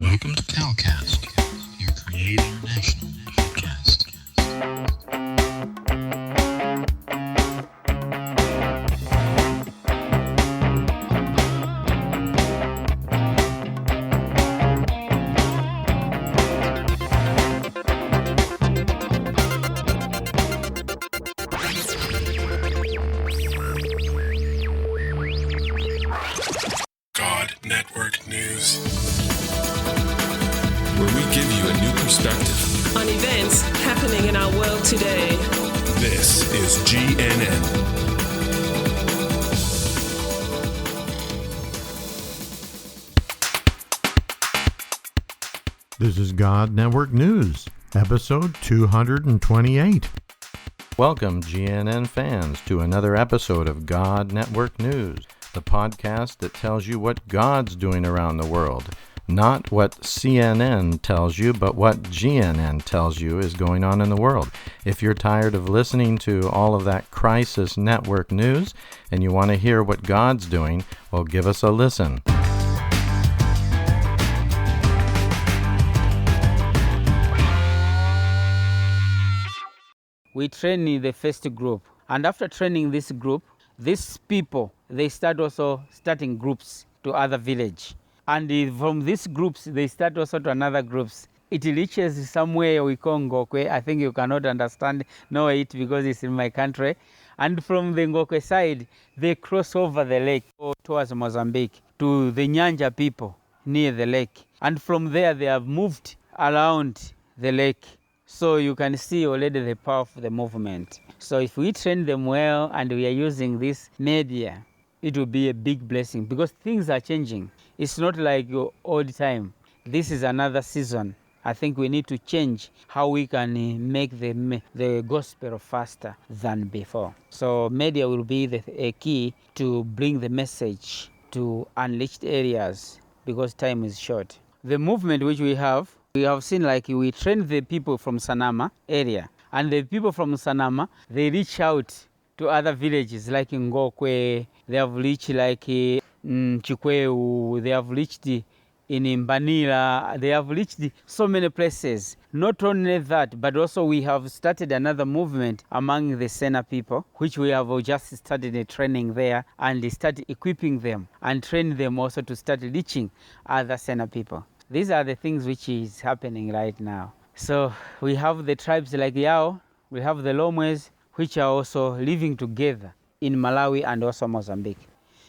Welcome to CalCast, your Create International podcast. God Network News, where we give you a new perspective on events happening in our world today. This is GNN. This is God Network News, episode 228. Welcome, GNN fans, to another episode of God Network News, the podcast that tells you what God's doing around the world. Not what CNN tells you, but what GNN tells you is going on in the world. If you're tired of listening to all of that crisis network news and you want to hear what God's doing, well, give us a listen. We train the first group, and after training this group, these people, they start also starting groups to other village. And from these groups, they start also to another groups. It reaches somewhere we call Ngokwe. I think you cannot know it because it's in my country. And from the Ngokwe side, they cross over the lake towards Mozambique to the Nyanja people near the lake. And from there, they have moved around the lake. So you can see already the power of the movement. So if we train them well and we are using this media, it will be a big blessing because things are changing. It's not like old time. This is another season. I think we need to change how we can make the gospel faster than before. So media will be a key to bring the message to unreached areas because time is short. The movement which we have seen like we train the people from Sanama area. And the people from Sanama, they reach out to other villages like Ngokwe, they have reached like Chikweu, they have reached in Mbanila, they have reached so many places. Not only that, but also we have started another movement among the Sena people, which we have just started a training there and started equipping them and train them also to start reaching other Sena people. These are the things which is happening right now. So we have the tribes like Yao, we have the Lomwes, which are also living together in Malawi and also Mozambique.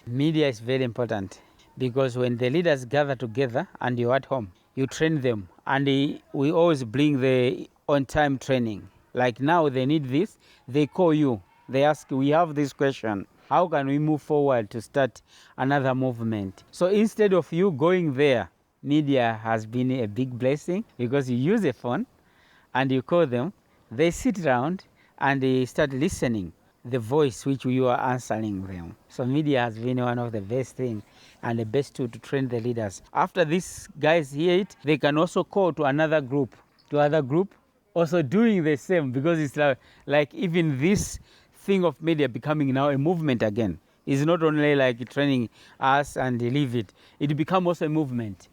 Media is very important because when the leaders gather together and you're at home, you train them. And we always bring the on-time training. Like now they need this, they call you. They ask, we have this question. How can we move forward to start another movement? So instead of you going there, media has been a big blessing because you use a phone and you call them, they sit around and they start listening the voice which you are answering them. So media has been one of the best things and the best tool to train the leaders. After these guys hear it, they can also call to another group, also doing the same because it's like even this thing of media becoming now a movement again. It's not only like training us and leave it. It becomes also a movement.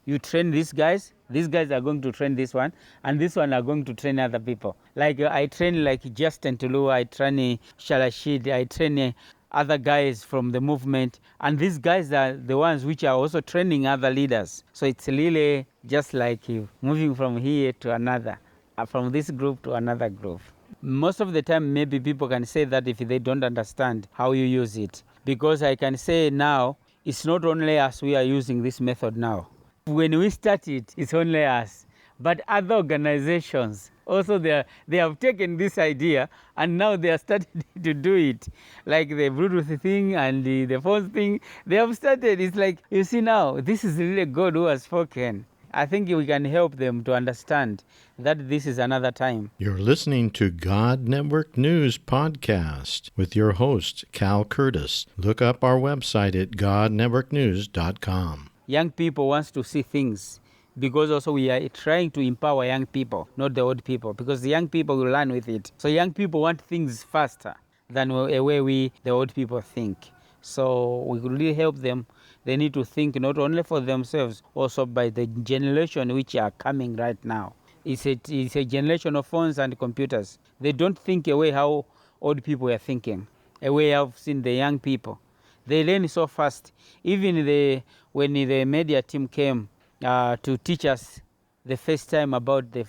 You train these guys are going to train this one, and this one are going to train other people. Like I train like Justin Tulu, I train Shalashid, I train other guys from the movement, and these guys are the ones which are also training other leaders. So it's really just like you moving from here to another, from this group to another group. Most of the time, maybe people can say that if they don't understand how you use it. Because I can say now, it's not only us we are using this method now. When we started, it's only us. But other organizations, also they have taken this idea and now they are starting to do it. Like the Bluetooth thing and the phone thing, they have started. It's like, you see now, this is really God who has spoken. I think we can help them to understand that this is another time. You're listening to God Network News Podcast with your host, Cal Curtis. Look up our website at godnetworknews.com. Young people want to see things because also we are trying to empower young people, not the old people, because the young people will learn with it. So young people want things faster than the way the old people think. So we could really help them They need to think not only for themselves, also by the generation which are coming right now. It's a generation of phones and computers. They don't think away how old people are thinking, a way I've seen the young people. They learn so fast. Even when the media team came to teach us the first time about the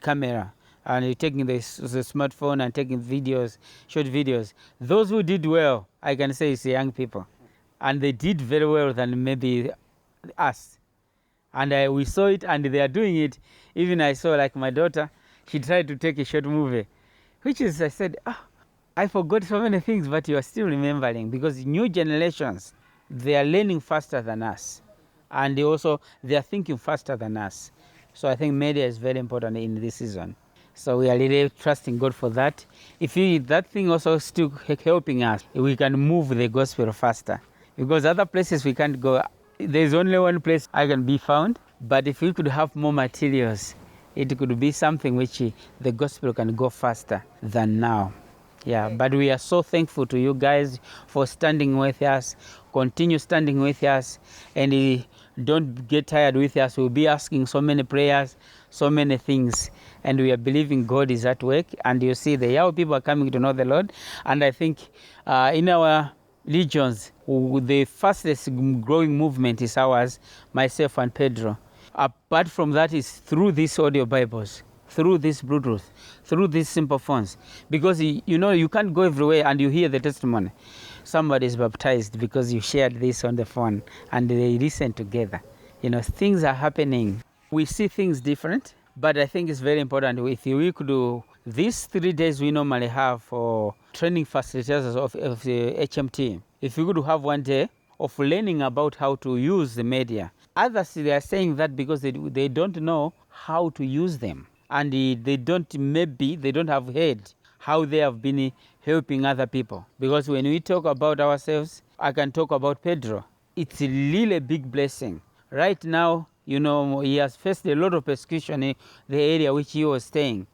camera, and you're taking the smartphone and taking videos, short videos. Those who did well, I can say, is the young people. And they did very well than maybe us. And we saw it, and they are doing it. Even I saw, like my daughter, she tried to take a short movie, which is, I said, I forgot so many things, but you are still remembering, because new generations, they are learning faster than us. And they are thinking faster than us. So I think media is very important in this season. So we are really trusting God for that. If that thing also is still helping us, we can move the gospel faster. Because other places we can't go. There's only one place I can be found. But if we could have more materials, it could be something which the gospel can go faster than now. Yeah, but we are so thankful to you guys for standing with us. Continue standing with us, and don't get tired with us. We'll be asking so many prayers, so many things, and we are believing God is at work. And you see, the Yao people are coming to know the Lord. And I think in our regions, the fastest growing movement is ours, myself and Pedro. Apart from that, is through these audio Bibles, through this Bluetooth, through these simple phones. Because you can't go everywhere and you hear the testimony. Somebody is baptized because you shared this on the phone and they listen together. Things are happening. We see things different, but I think it's very important. If we could do these 3 days we normally have for training facilitators of the HMT, if we could have 1 day of learning about how to use the media. Others, they are saying that because they don't know how to use them. And they don't have heard how they have been helping other people. Because when we talk about ourselves, I can talk about Pedro. It's really a big blessing. Right now, he has faced a lot of persecution in the area which he was staying.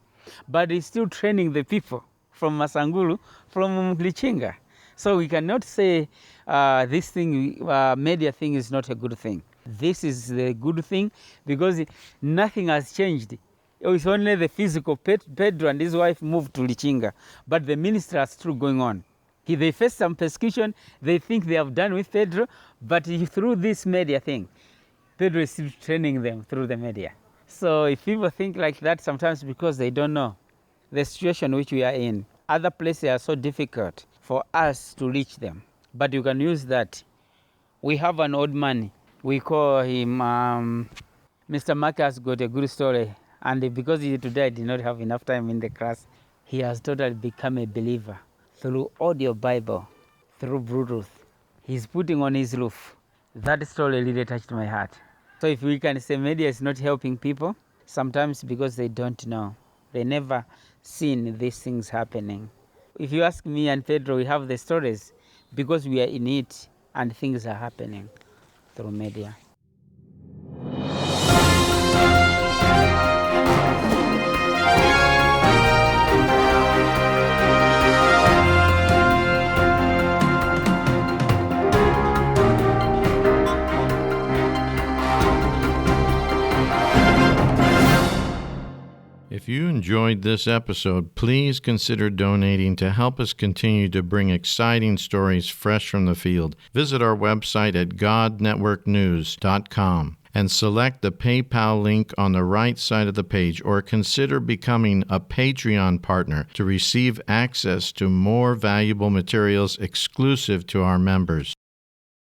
But he's still training the people from Masangulu, from Lichinga. So we cannot say this thing, media thing, is not a good thing. This is the good thing because nothing has changed. It's only the physical. Pedro and his wife moved to Lichinga, but the ministry is still going on. They face some persecution. They think they have done with Pedro, but through this media thing, Pedro is still training them through the media. So if people think like that, sometimes because they don't know the situation which we are in, other places are so difficult for us to reach them. But you can use that. We have an old man. We call him Mr. Mark has got a good story. And because today I did not have enough time in the class, he has totally become a believer through audio Bible, through Bluetooth. He's putting on his roof. That story really touched my heart. So if we can say media is not helping people, sometimes because they don't know. They never seen these things happening. If you ask me and Pedro, we have the stories because we are in it and things are happening through media. If you enjoyed this episode, please consider donating to help us continue to bring exciting stories fresh from the field. Visit our website at godnetworknews.com and select the PayPal link on the right side of the page, or consider becoming a Patreon partner to receive access to more valuable materials exclusive to our members.